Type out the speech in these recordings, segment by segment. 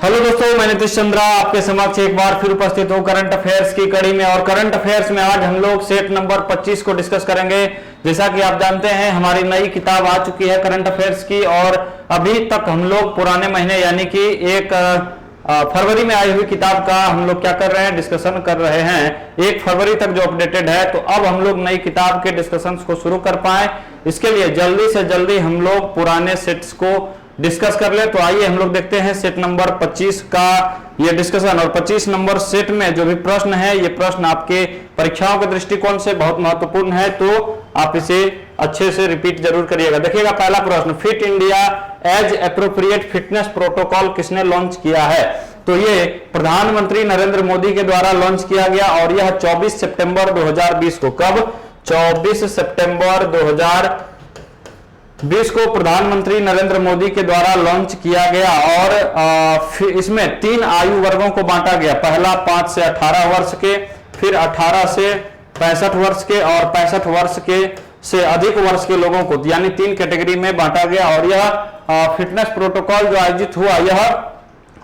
Hello दोस्तों, मैं नीतीश चंद्रा आपके समक्ष एक बार फिर उपस्थित हूँ करंट अफेयर्स की कड़ी में। और करंट अफेयर्स में आज हम लोग सेट नंबर 25 को डिस्कस करेंगे। जैसा कि आप जानते हैं, हमारी नई किताब आ चुकी है करंट अफेयर्स की, और अभी तक हम लोग पुराने महीने यानी कि एक फरवरी में आई हुई किताब का हम लोग क्या कर रहे हैं, डिस्कशन कर रहे हैं। 1 फरवरी तक जो अपडेटेड है, तो अब हम लोग नई किताब के डिस्कशंस को शुरू कर पाए, इसके लिए जल्दी से जल्दी हम लोग पुराने सेट्स को डिस्कस कर ले। तो आइए हम लोग देखते हैं सेट नंबर 25 का ये डिस्कशन। और 25 नंबर सेट में जो भी प्रश्न है, ये प्रश्न आपके परीक्षाओं के दृष्टिकोण से बहुत महत्वपूर्ण है, तो आप इसे अच्छे से रिपीट जरूर करिएगा। देखिएगा पहला प्रश्न, Fit India as appropriate fitness protocol किसने लॉन्च किया है? तो ये प्रधानमंत्री नरेंद्र मोदी के द्वारा लॉन्च किया गया, और यह 24 सितंबर 2020 को, कब? 24 सितंबर 2020 को प्रधानमंत्री नरेंद्र मोदी के द्वारा लॉन्च किया गया। और इसमें 3 आयु वर्गों को बांटा गया। पहला 5 से 18 वर्ष के, फिर 18 से 65 वर्ष के, और 65 वर्ष के से अधिक वर्ष के लोगों को, यानी 3 कैटेगरी में बांटा गया। और यह फिटनेस प्रोटोकॉल जो आयोजित हुआ, यह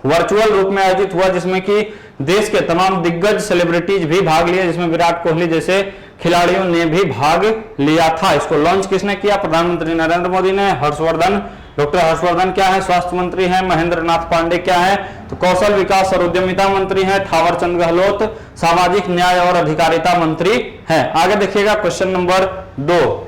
वर्चुअल रूप में आयोजित हुआ, जिसमें कि देश के तमाम दिग्गज सेलिब्रिटीज भी भाग लिए, जिसमें विराट कोहली जैसे खिलाड़ियों ने भी भाग लिया था। इसको लॉन्च किसने किया? प्रधानमंत्री नरेंद्र मोदी ने। हर्षवर्धन, डॉक्टर हर्षवर्धन क्या है? स्वास्थ्य मंत्री हैं। महेंद्र नाथ पांडे क्या है? तो कौशल विकास और उद्यमिता मंत्री हैं। थावर चंद गहलोत सामाजिक न्याय और अधिकारिता मंत्री हैं। आगे देखिएगा क्वेश्चन नंबर 2,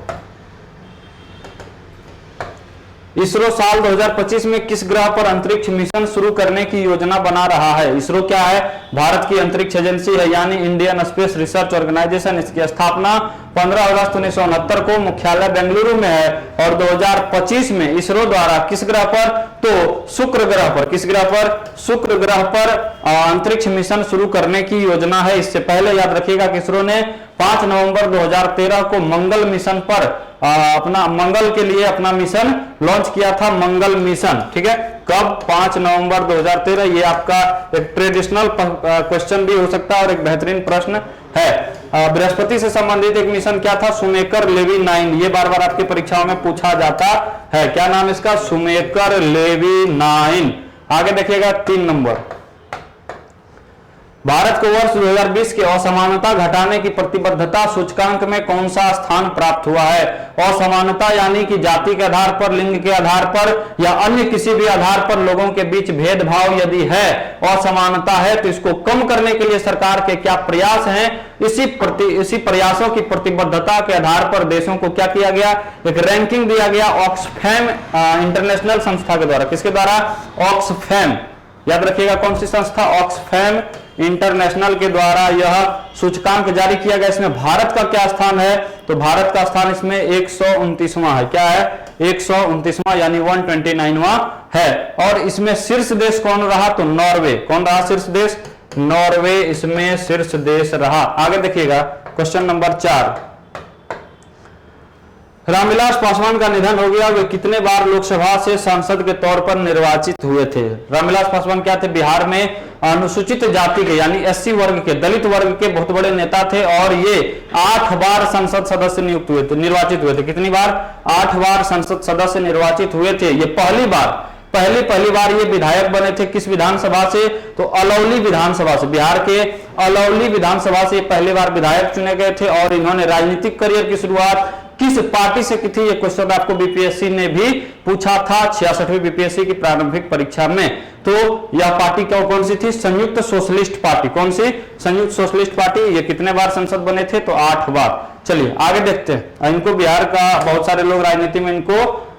इसरो साल 2025 में किस ग्रह पर अंतरिक्ष मिशन शुरू करने की योजना बना रहा है? इसरो क्या है? भारत की अंतरिक्ष एजेंसी है, यानी इंडियन स्पेस रिसर्च ऑर्गेनाइजेशन। इसकी स्थापना 15 अगस्त 1969 को मुख्यालय बेंगलुरु में है। और 2025 में इसरो द्वारा किस ग्रह पर? तो शुक्र ग्रह पर। किस ग्रह पर? शुक्र ग्रह पर अंतरिक्ष मिशन शुरू करने की योजना है। इससे पहले याद रखिएगा कि इसरो ने 5 नवंबर 2013 को मंगल मिशन पर अपना मंगल के लिए अपना मिशन लॉन्च किया था, मंगल मिशन। ठीक है, कब? 5 नवंबर 2013। ये आपका एक ट्रेडिशनल क्वेश्चन भी हो सकता है और एक बेहतरीन प्रश्न है। बृहस्पति से संबंधित एक मिशन क्या था? सुमेकर लेवी 9। ये बार बार आपकी परीक्षाओं में पूछा जाता है। क्या नाम इसका? सुमेकर लेवी 9। आगे देखिएगा 3 नंबर, भारत को वर्ष 2020 के असमानता घटाने की प्रतिबद्धता सूचकांक में कौन सा स्थान प्राप्त हुआ है? असमानता यानी कि जाति के आधार पर, लिंग के आधार पर या अन्य किसी भी आधार पर लोगों के बीच भेदभाव यदि है, असमानता है, तो इसको कम करने के लिए सरकार के क्या प्रयास हैं? इसी प्रयासों की प्रतिबद्धता के आधार पर देशों को क्या किया गया? एक रैंकिंग दिया गया ऑक्सफैम इंटरनेशनल संस्था के द्वारा। किसके द्वारा? ऑक्सफैम। याद रखिएगा कौन सी संस्था? ऑक्सफैम इंटरनेशनल के द्वारा यह सूचकांक जारी किया गया। इसमें भारत का क्या स्थान है? तो भारत का स्थान इसमें 129वां है। क्या है? 129वां, यानी 129वां है। और इसमें शीर्ष देश कौन रहा? तो नॉर्वे। कौन रहा शीर्ष देश? नॉर्वे इसमें शीर्ष देश रहा। आगे देखिएगा क्वेश्चन नंबर 4, रामविलास पासवान का निधन हो गया। वे कितने बार लोकसभा से सांसद के तौर पर निर्वाचित हुए थे? रामविलास पासवान क्या थे? बिहार में अनुसूचित जाति के, यानी एससी वर्ग के, दलित वर्ग के बहुत बड़े नेता थे। और ये 8 बार संसद सदस्य नियुक्त हुए थे, निर्वाचित हुए थे। कितनी बार? 8 बार संसद सदस्य निर्वाचित हुए थे। ये पहली बार ये विधायक बने थे। किस विधानसभा से? तो अलौली विधानसभा से। बिहार के अलौली विधानसभा से पहली बार विधायक चुने गए थे। और इन्होंने राजनीतिक करियर की शुरुआत किस पार्टी से की थी? ये क्वेश्चन आपको बीपीएससी ने भी पूछा था 66वीं बीपीएससी की प्रारंभिक परीक्षा में। तो यह पार्टी कौन सी थी? संयुक्त सोशलिस्ट पार्टी। कौन सी? संयुक्त सोशलिस्ट पार्टी। ये कितने बार संसद बने थे? तो 8 बार। चलिए आगे देखते हैं। इनको बिहार का बहुत सारे लोग राजनीति में इनको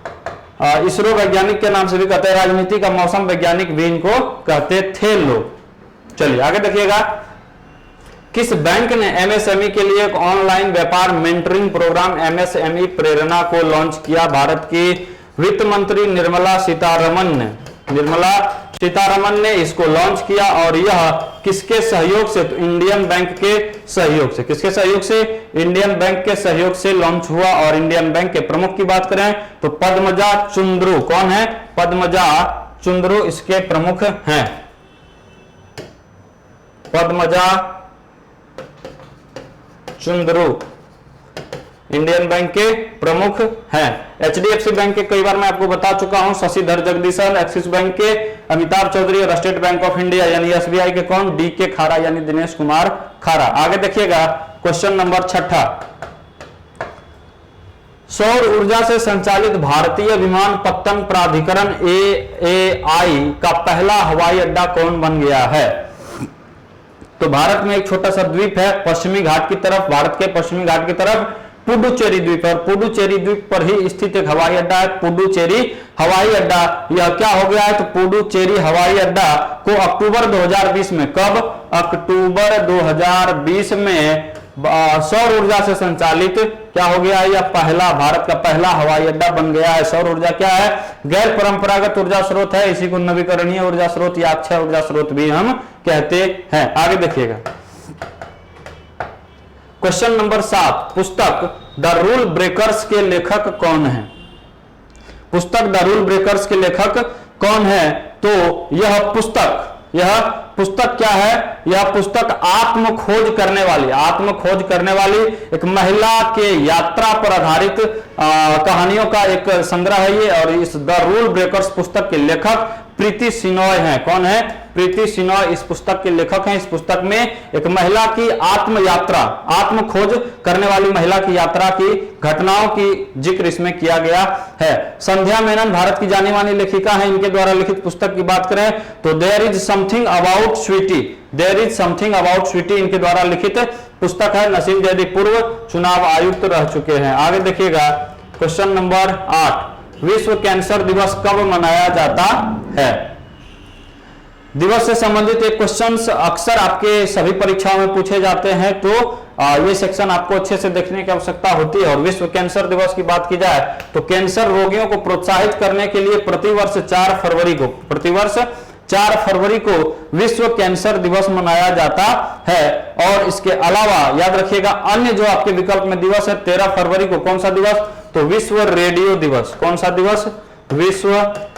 इसरो वैज्ञानिक के नाम से भी कहते हैं, राजनीति का मौसम वैज्ञानिक भी इनको कहते थे लोग। चलिए आगे देखिएगा, किस बैंक ने एमएसएमई के लिए एक ऑनलाइन व्यापार मेंटरिंग प्रोग्राम एमएसएमई प्रेरणा को लॉन्च किया? भारत की वित्त मंत्री निर्मला सीतारमन ने इसको लॉन्च किया। और यह किसके सहयोग से? तो इंडियन बैंक के सहयोग से। किसके सहयोग से? इंडियन बैंक के सहयोग से लॉन्च हुआ। और इंडियन बैंक के प्रमुख की बात करें तो पद्मजा चुंद्रू। कौन है? पद्मजा चुंद्रू इसके प्रमुख हैं। पद्मजा चुंद्रू इंडियन बैंक के प्रमुख हैं। एचडीएफसी बैंक के कई बार मैं आपको बता चुका हूं, शशिधर जगदीशन। एक्सिस बैंक के अमिताभ चौधरी और स्टेट बैंक ऑफ इंडिया यानी एसबीआई के कौन, डी के खारा यानी दिनेश कुमार खारा। आगे देखिएगा क्वेश्चन नंबर 6। सौर ऊर्जा से संचालित भारतीय विमानपत्तन प्राधिकरण एएआई का पहला हवाई अड्डा कौन बन गया है? तो भारत में एक छोटा सा द्वीप है पश्चिमी घाट की तरफ, भारत के पश्चिमी घाट की तरफ पुडुचेरी द्वीप है, और पुडुचेरी द्वीप पर ही स्थित एक हवाई अड्डा है, पुडुचेरी हवाई अड्डा। यह क्या हो गया है? तो पुडुचेरी हवाई अड्डा को अक्टूबर 2020 में, कब? अक्टूबर 2020 में सौर ऊर्जा से संचालित क्या हो गया है? यह पहला, भारत का पहला हवाई अड्डा बन गया है। सौर ऊर्जा क्या है? गैर परंपरागत ऊर्जा स्रोत है, इसी को नवीकरणीय ऊर्जा स्रोत या अक्षय ऊर्जा स्रोत भी हम कहते हैं। आगे देखिएगा क्वेश्चन नंबर 7। पुस्तक द रूल ब्रेकर्स के लेखक कौन है? पुस्तक द रूल ब्रेकर्स के लेखक कौन है? तो यह पुस्तक क्या है? यह पुस्तक आत्मखोज करने वाली एक महिला के यात्रा पर आधारित कहानियों का एक संग्रह है ये। और इस द रूल ब्रेकर्स पुस्तक के लेखक प्रीति सिनॉय हैं। कौन है? प्रीति सिनॉय इस पुस्तक के लेखक हैं। इस पुस्तक में एक महिला की आत्मखोज करने वाली महिला की यात्रा की घटनाओं की जिक्र इसमें किया गया है। संध्या मेनन भारत की जानी मानी लेखिका हैं। इनके द्वारा लिखित पुस्तक की बात करें तो there is something about Sweety इनके द्वारा लिखित पुस्तक है। नसीम जैदी पूर्व चुनाव आयुक्त रह चुके हैं। आगे देखिएगा क्वेश्चन नंबर 8। विश्व कैंसर दिवस कब मनाया जाता है? दिवस से संबंधित एक क्वेश्चन अक्सर आपके सभी परीक्षाओं में पूछे जाते हैं, तो ये सेक्शन आपको अच्छे से देखने की आवश्यकता होती है। और विश्व कैंसर दिवस की बात की जाए तो कैंसर रोगियों को प्रोत्साहित करने के लिए प्रतिवर्ष 4 फरवरी को विश्व कैंसर दिवस मनाया जाता है। और इसके अलावा याद रखिएगा अन्य जो आपके विकल्प में दिवस है 13 फरवरी को कौन सा दिवस? तो विश्व रेडियो दिवस। कौन सा दिवस? विश्व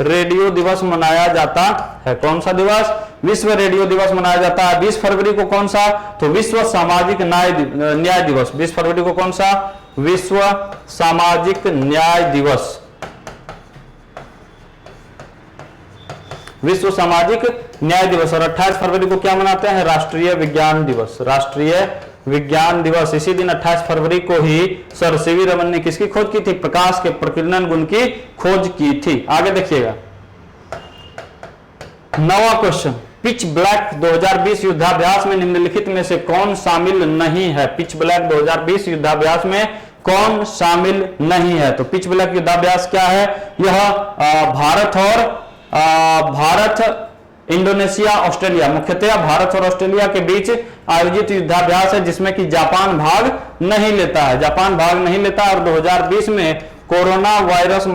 रेडियो दिवस मनाया जाता है। कौन सा दिवस? विश्व रेडियो दिवस मनाया जाता है। 20 फरवरी को कौन सा? तो विश्व सामाजिक न्याय दिवस। 20 फरवरी को कौन सा? विश्व सामाजिक न्याय दिवस। विश्व सामाजिक न्याय दिवस। और 28 फरवरी को क्या मनाते हैं? राष्ट्रीय विज्ञान दिवस। राष्ट्रीय विज्ञान दिवस। इसी दिन 28 फरवरी को ही सर सीवी रमन ने किसकी खोज की थी? प्रकाश के प्रकीर्णन गुण की खोज की थी। आगे देखिएगा 9वां क्वेश्चन। पिच ब्लैक 2020 युद्धाभ्यास में निम्नलिखित में से कौन शामिल नहीं है? पिच ब्लैक 2020 युद्धाभ्यास में कौन शामिल नहीं है? तो पिच ब्लैक युद्धाभ्यास क्या है? यह भारत इंडोनेशिया ऑस्ट्रेलिया, मुख्यतः भारत और ऑस्ट्रेलिया के बीच आयोजित युद्धाभ्यास है जिसमें कि जापान भाग नहीं लेता है। जापान भाग नहीं लेता और 2020 में कोरोना वायरस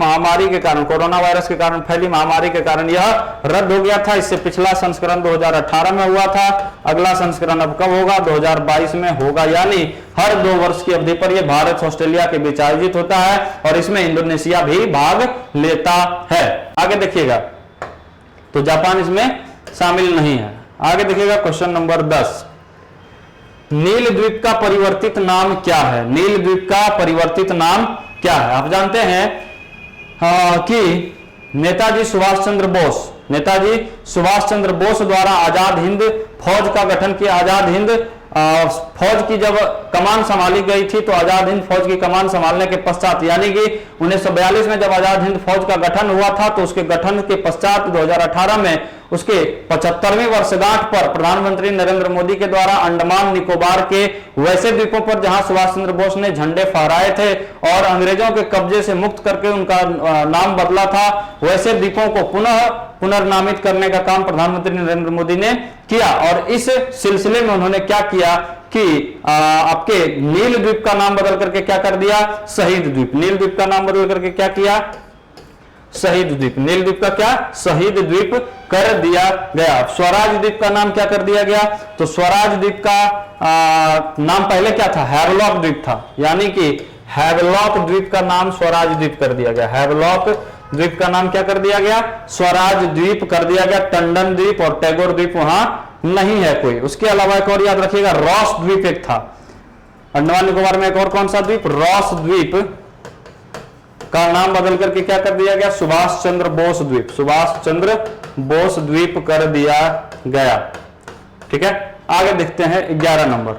के कारण फैली महामारी के कारण यह रद्द हो गया था। इससे पिछला संस्करण 2018 में हुआ था। अगला संस्करण अब कब होगा? 2022 में होगा। यानी हर 2 वर्ष की अवधि पर यह भारत ऑस्ट्रेलिया के बीच आयोजित होता है और इसमें इंडोनेशिया भी भाग लेता है। आगे देखिएगा तो जापान इसमें शामिल नहीं है। आगे देखिएगा क्वेश्चन नंबर 10। नील द्वीप का परिवर्तित नाम क्या है? नील द्वीप का परिवर्तित नाम क्या है? आप जानते हैं कि नेताजी सुभाष चंद्र बोस द्वारा आजाद हिंद फौज का गठन किया। आजाद हिंद फौज की जब कमान संभाली गई थी तो आजाद हिंद फौज की कमान संभालने के पश्चात यानी कि 1942 में जब आजाद हिंद फौज का गठन हुआ था तो उसके गठन के पश्चात 2018 में उसके 75वीं वर्षगांठ पर प्रधानमंत्री नरेंद्र मोदी के द्वारा अंडमान निकोबार के वैसे द्वीपों पर जहां सुभाष चंद्र बोस ने झंडे फहराए थे और अंग्रेजों के कब्जे से मुक्त करके उनका नाम बदला था, वैसे द्वीपों को पुनर्नामित करने का काम प्रधानमंत्री नरेंद्र मोदी ने किया। और इस सिलसिले में उन्होंने क्या किया कि आपके नील द्वीप का नाम बदल करके क्या कर दिया? शहीद द्वीप। नील द्वीप का नाम बदल करके क्या किया? शहीद द्वीप। नील द्वीप का क्या? शहीद द्वीप कर दिया गया। स्वराज द्वीप का नाम क्या कर दिया गया? तो स्वराज द्वीप का नाम पहले क्या था? हैवलॉक द्वीप था। यानी कि हैवलॉक द्वीप का नाम स्वराज द्वीप कर दिया गया। हैवलॉक द्वीप का नाम क्या कर दिया गया? स्वराज द्वीप कर दिया गया। टंडन द्वीप और टैगोर द्वीप वहां नहीं है कोई। उसके अलावा एक और याद रखिएगा, रॉस द्वीप एक था। अंडमान निकोबार में एक और कौन सा द्वीप, रॉस द्वीप का नाम बदल करके क्या कर दिया गया, सुभाष चंद्र बोस द्वीप, सुभाष चंद्र बोस द्वीप कर दिया गया। ठीक है, आगे देखते हैं 11 नंबर।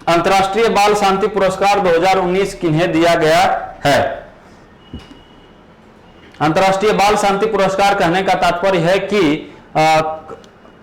अंतर्राष्ट्रीय बाल शांति पुरस्कार 2019 किन्हें दिया गया है। अंतर्राष्ट्रीय बाल शांति पुरस्कार कहने का तात्पर्य है कि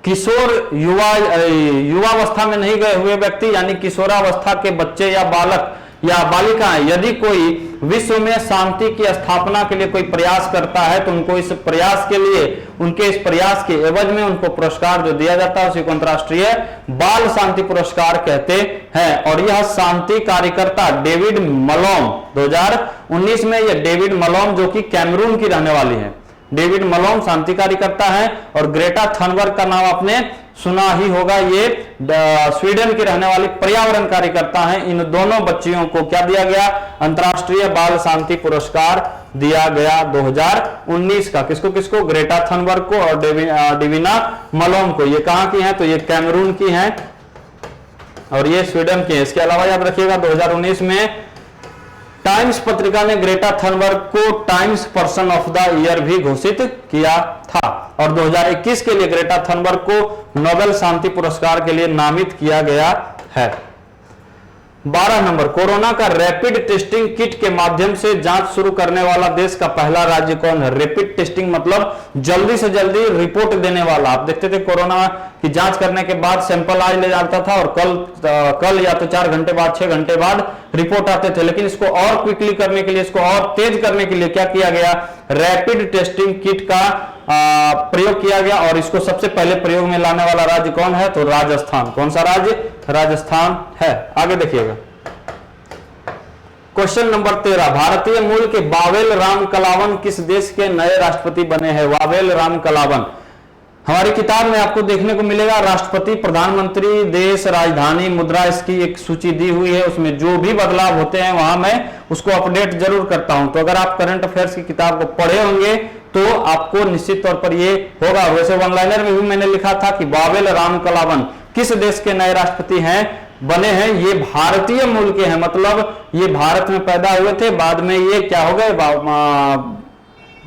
किशोर युवावस्था में नहीं गए हुए व्यक्ति यानी किशोरावस्था के बच्चे या बालक या बालिकाएं यदि कोई विश्व में शांति की स्थापना के लिए कोई प्रयास करता है तो उनको इस प्रयास के लिए, उनके इस प्रयास के एवज में उनको पुरस्कार जो दिया जाता है उसी को अंतर्राष्ट्रीय बाल शांति पुरस्कार कहते हैं। और यह शांति कार्यकर्ता डेविड मलोम 2019 में, यह डेविड मलोम जो कि कैमरून की रहने वाली है, डेविड मलोम शांति कार्यकर्ता है, और ग्रेटा थनबर्ग का नाम आपने सुना ही होगा, ये स्वीडन की रहने वाली पर्यावरण कार्यकर्ता हैं। इन दोनों बच्चियों को क्या दिया गया, अंतर्राष्ट्रीय बाल शांति पुरस्कार दिया गया 2019 का। किसको किसको, ग्रेटा थनबर्ग को और डेविना मलोम को। ये कहां की हैं, तो ये कैमरून की हैं और ये स्वीडन की है। इसके अलावा याद रखिएगा 2019 में टाइम्स पत्रिका ने ग्रेटा थनबर्ग को times person of the year भी घोषित किया था, और 2021 के लिए ग्रेटा थनबर्ग को नोबेल शांति पुरस्कार के लिए नामित किया गया है। 12 नंबर, कोरोना का रैपिड टेस्टिंग किट के माध्यम से जांच शुरू करने वाला देश का पहला राज्य कौन है। रैपिड टेस्टिंग मतलब जल्दी से जल्दी रिपोर्ट देने वाला। आप देखते थे कोरोना की जांच करने के बाद सैंपल आज ले जाता था और कल या तो 4 घंटे बाद 6 घंटे बाद रिपोर्ट आते थे, लेकिन इसको और क्विकली करने के लिए, इसको और तेज करने के लिए क्या किया गया, रैपिड टेस्टिंग किट का प्रयोग किया गया। और इसको सबसे पहले प्रयोग में लाने वाला राज्य कौन है, तो राजस्थान। कौन सा राज्य, राजस्थान है। आगे देखिएगा क्वेश्चन नंबर 13, भारतीय मूल के वावेल राम कलावन किस देश के नए राष्ट्रपति बने हैं। वावेल राम कलावन हमारी किताब में आपको देखने को मिलेगा, राष्ट्रपति, प्रधानमंत्री, देश, राजधानी, मुद्रा, इसकी एक सूची दी हुई है। उसमें जो भी बदलाव होते हैं वहां मैं उसको अपडेट जरूर करता हूं। तो अगर आप करंट अफेयर्स की किताब को पढ़े होंगे तो आपको निश्चित तौर पर ये होगा। वैसे वन लाइनर में भी मैंने लिखा था कि वावेल राम कलावन किस देश के नए राष्ट्रपति हैं, बने हैं। ये भारतीय मूल के हैं, मतलब ये भारत में पैदा हुए थे, बाद में ये क्या हो गए,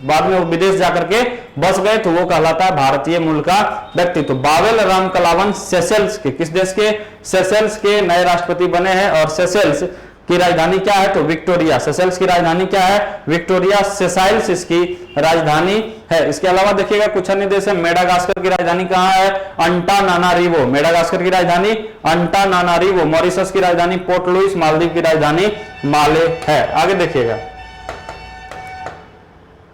बाद में वो विदेश जाकर के बस गए, तो वो कहलाता है भारतीय मूल का व्यक्ति। तो वावेल राम कलावन सेशेल्स के, किस देश के, सेशेल्स के नए राष्ट्रपति बने हैं। और सेशेल्स की राजधानी क्या है, तो विक्टोरिया। सेशेल्स की राजधानी क्या है, विक्टोरिया। सेशाइल्स इसकी राजधानी है। इसके अलावा देखिएगा कुछ अन्य देश है। मेडागास्कर की राजधानी कहां है, अंटानानारिवो। मेडागास्कर की राजधानी अंटानानारिवो। मॉरिशस की राजधानी पोर्ट लुइस। मालदीव की राजधानी माले है। आगे देखिएगा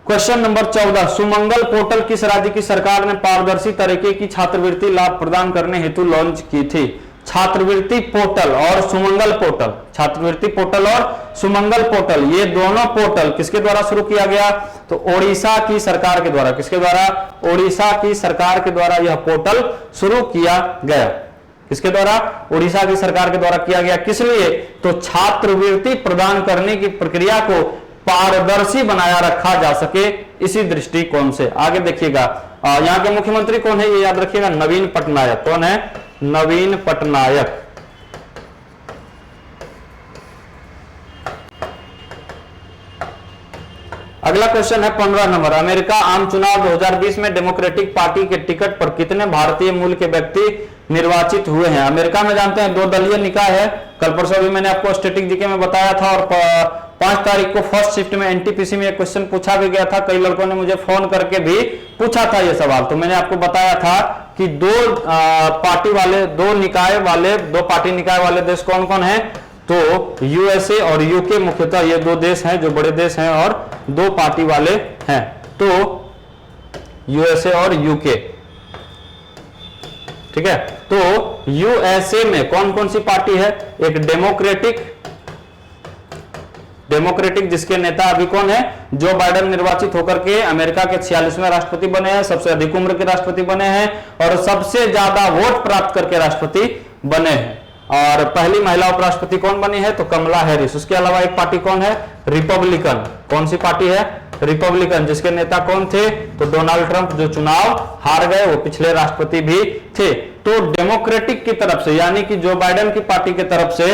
क्वेश्चन नंबर 14, सुमंगल पोर्टल किस राज्य की सरकार ने पारदर्शी तरीके की छात्रवृत्ति लाभ प्रदान करने हेतु लॉन्च की थी। छात्रवृत्ति पोर्टल और सुमंगल पोर्टल, छात्रवृत्ति पोर्टल और सुमंगल पोर्टल, ये दोनों पोर्टल किसके द्वारा शुरू किया गया, तो ओडिशा की सरकार के द्वारा। किसके द्वारा, ओडिशा की सरकार के द्वारा यह पोर्टल शुरू किया गया। किसके द्वारा, उड़ीसा की सरकार के द्वारा किया गया। किस लिए, तो छात्रवृत्ति प्रदान करने की प्रक्रिया को पारदर्शी बनाया रखा जा सके, इसी दृष्टिकोण से। आगे देखिएगा यहाँ के मुख्यमंत्री कौन है, ये याद रखिएगा, नवीन पटनायक। कौन है, नवीन पटनायक। अगला क्वेश्चन है 15 नंबर, अमेरिका आम चुनाव 2020 में डेमोक्रेटिक पार्टी के टिकट पर कितने भारतीय मूल के व्यक्ति निर्वाचित हुए हैं। अमेरिका में जानते हैं 2 दलीय निकाय है। कल परसों भी मैंने आपको स्टैटिक जीके में बताया था, और 5 तारीख को फर्स्ट शिफ्ट में एनटीपीसी में एक क्वेश्चन पूछा भी गया था। कई लड़कों ने मुझे फोन करके भी पूछा था ये सवाल। तो मैंने आपको बताया था कि 2 पार्टी वाले, 2 निकाय वाले, 2 पार्टी निकाय वाले देश कौन कौन है, तो यूएसए और यूके, मुख्यतः ये 2 देश हैं जो बड़े देश हैं और 2 पार्टी वाले हैं। तो यूएसए और यूके, ठीक है। तो यूएसए में कौन कौन सी पार्टी है, एक डेमोक्रेटिक जिसके नेता अभी कौन है, जो बाइडेन निर्वाचित होकर के अमेरिका के 46वें राष्ट्रपति बने हैं, सबसे अधिक उम्र के राष्ट्रपति बने हैं और सबसे ज्यादा वोट प्राप्त करके राष्ट्रपति बने हैं। और पहली महिला उपराष्ट्रपति कौन बनी है, तो कमला हैरिस। उसके अलावा एक पार्टी कौन है, रिपब्लिकन। कौन सी पार्टी है, रिपब्लिकन, जिसके नेता कौन थे, तो डोनाल्ड ट्रंप, जो चुनाव हार गए, वो पिछले राष्ट्रपति भी थे। तो डेमोक्रेटिक की तरफ से यानी कि जो बाइडेन की पार्टी की तरफ से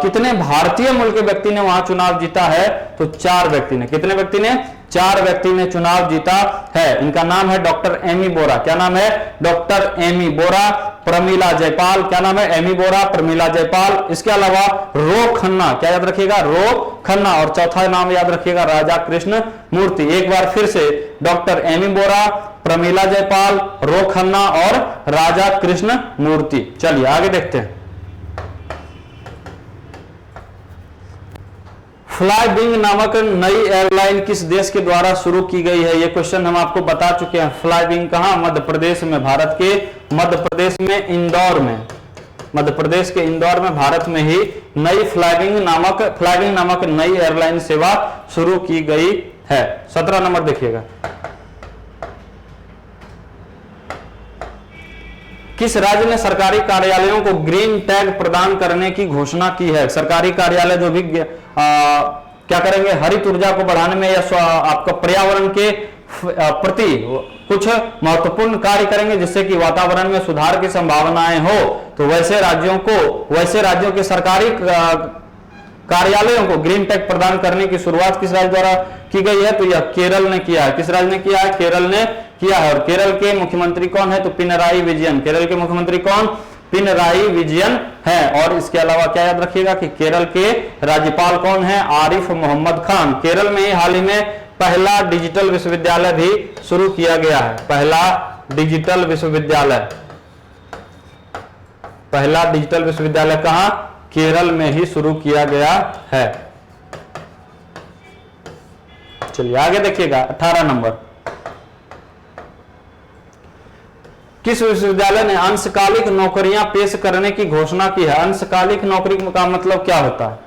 कितने भारतीय मूल के व्यक्ति ने वहां चुनाव जीता है? तो 4 व्यक्ति ने। कितने व्यक्ति ने? 4 व्यक्ति ने चुनाव जीता है। इनका नाम है डॉक्टर एमी बोरा। क्या नाम है? डॉक्टर एमी बोरा, प्रमीला जयपाल। क्या नाम है? एमी बोरा, प्रमीला जयपाल। इसके अलावा रो खन्ना। क्या याद रखिएगा? रो खन्ना। और चौथा नाम याद रखिएगा, राजा कृष्ण मूर्ति। एक बार फिर से, डॉक्टर एमी बोरा, प्रमीला जयपाल, रो खन्ना और राजा कृष्ण मूर्ति। चलिए आगे देखते हैं। फ्लाई विंग नामक नई एयरलाइन किस देश के द्वारा शुरू की गई है? ये क्वेश्चन हम आपको बता चुके हैं। फ्लाई विंग कहां? मध्य प्रदेश में, भारत के मध्य प्रदेश में इंदौर में, मध्य प्रदेश के इंदौर में, भारत में ही नई फ्लाई विंग नामक नई एयरलाइन सेवा शुरू की गई है। 17 नंबर देखिएगा। किस राज्य ने सरकारी कार्यालयों को ग्रीन टैग प्रदान करने की घोषणा की है? सरकारी कार्यालय जो भी क्या करेंगे? हरित ऊर्जा को बढ़ाने में या आपका पर्यावरण के प्रति कुछ महत्वपूर्ण कार्य करेंगे जिससे कि वातावरण में सुधार की संभावनाएं हो, तो वैसे राज्यों के सरकारी कार्यालयों को ग्रीन टैग प्रदान करने की शुरुआत किस राज्य द्वारा की गई है? तो यह केरल ने किया है। किस राज्य ने किया है? केरल ने किया है। और केरल के मुख्यमंत्री कौन है? तो पिनराई विजयन। केरल के मुख्यमंत्री कौन? पिनराई विजयन है। और इसके अलावा क्या याद रखिएगा कि केरल के राज्यपाल कौन है? आरिफ मोहम्मद खान। केरल में हाल ही में पहला डिजिटल विश्वविद्यालय भी शुरू किया गया है। पहला डिजिटल विश्वविद्यालय कहां? केरल में ही शुरू किया गया है। चलिए आगे देखिएगा। 18 नंबर। किस विश्वविद्यालय ने अंशकालिक नौकरियां पेश करने की घोषणा की है? अंशकालिक नौकरी का मतलब क्या होता है?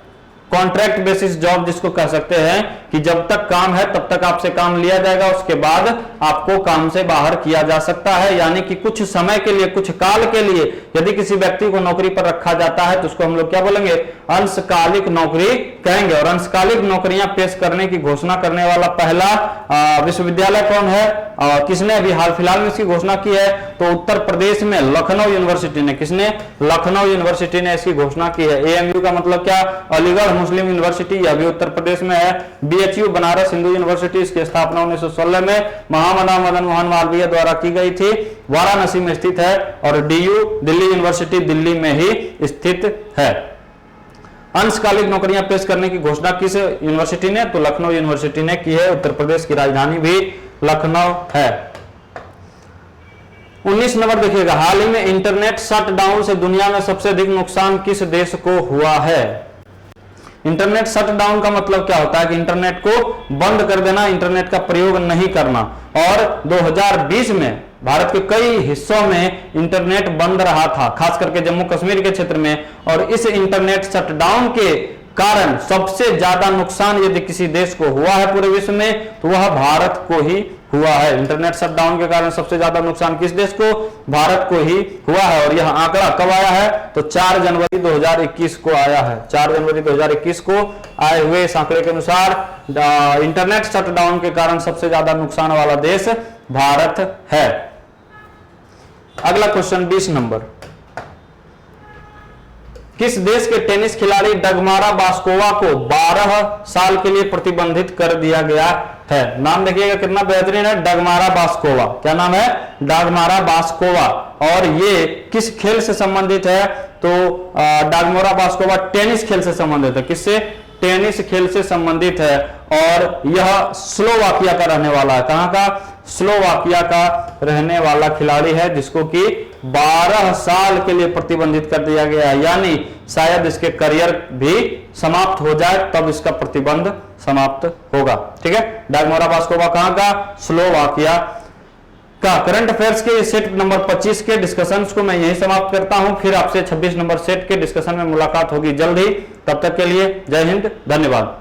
कॉन्ट्रैक्ट बेसिस जॉब जिसको कह सकते हैं कि जब तक काम है तब तक आपसे काम लिया जाएगा, उसके बाद आपको काम से बाहर किया जा सकता है। यानी कि कुछ समय के लिए, कुछ काल के लिए यदि किसी व्यक्ति को नौकरी पर रखा जाता है तो उसको हम लोग क्या बोलेंगे? अंशकालिक नौकरी कहेंगे। और अंशकालिक नौकरियां पेश करने की घोषणा करने वाला पहला विश्वविद्यालय कौन है? किसने अभी हाल फिलहाल में इसकी घोषणा की है? तो उत्तर प्रदेश में लखनऊ यूनिवर्सिटी ने। किसने? लखनऊ यूनिवर्सिटी ने इसकी घोषणा की है। AMU का मतलब क्या? अलीगढ़ मुस्लिम यूनिवर्सिटी, यह भी उत्तर प्रदेश में है। BHU बनारस हिंदू यूनिवर्सिटी, इसकी स्थापना 1916 में महामना मदन मोहन मालवीय द्वारा की गई थी, वाराणसी में स्थित है। और DU दिल्ली यूनिवर्सिटी दिल्ली में ही स्थित है। अंशकालिक नौकरियां पेश करने की घोषणा किस यूनिवर्सिटी ने? तो लखनऊ यूनिवर्सिटी ने की है। उत्तर प्रदेश की राजधानी भी लखनऊ है। 19 नंबर देखिएगा। हाल ही में इंटरनेट शटडाउन से दुनिया में सबसे अधिक नुकसान किस देश को हुआ है? इंटरनेट शटडाउन का मतलब क्या होता है? कि इंटरनेट को बंद कर देना, इंटरनेट का प्रयोग नहीं करना। और 2020 में भारत के कई हिस्सों में इंटरनेट बंद रहा था, खास करके जम्मू कश्मीर के क्षेत्र में। और इस इंटरनेट शटडाउन के कारण सबसे ज्यादा नुकसान यदि किसी देश को हुआ है पूरे विश्व में तो वह भारत को ही हुआ है। इंटरनेट शटडाउन के कारण सबसे ज्यादा नुकसान किस देश को? भारत को ही हुआ है। और यह आंकड़ा कब आया है? तो 4 जनवरी 2021 को आया है। 4 जनवरी 2021 को आए हुए इस आंकड़े के अनुसार इंटरनेट शटडाउन के कारण सबसे ज्यादा नुकसान वाला देश भारत है। अगला क्वेश्चन 20 नंबर। किस देश के टेनिस खिलाड़ी डगमारा बास्कोवा को 12 साल के लिए प्रतिबंधित कर दिया गया है? नाम देखिएगा कितना बेहतरीन है, डगमारा बास्कोवा। क्या नाम है? डगमारा बास्कोवा। और ये किस खेल से संबंधित है? तो डगमारा बास्कोवा टेनिस खेल से संबंधित है। किससे? टेनिस खेल से संबंधित है। और यह स्लोवाकिया का रहने वाला है। कहां का? स्लोवाकिया का रहने वाला खिलाड़ी है, जिसको कि 12 साल के लिए प्रतिबंधित कर दिया गया है। यानी शायद इसके करियर भी समाप्त हो जाए तब इसका प्रतिबंध समाप्त होगा। ठीक है। डगमारा बास्कोवा कहां का? स्लोवाकिया का। करंट अफेयर्स के सेट नंबर 25 के डिस्कशन को मैं यही समाप्त करता हूं। फिर आपसे 26 नंबर सेट के डिस्कशन में मुलाकात होगी जल्द ही। तब तक के लिए जय हिंद, धन्यवाद।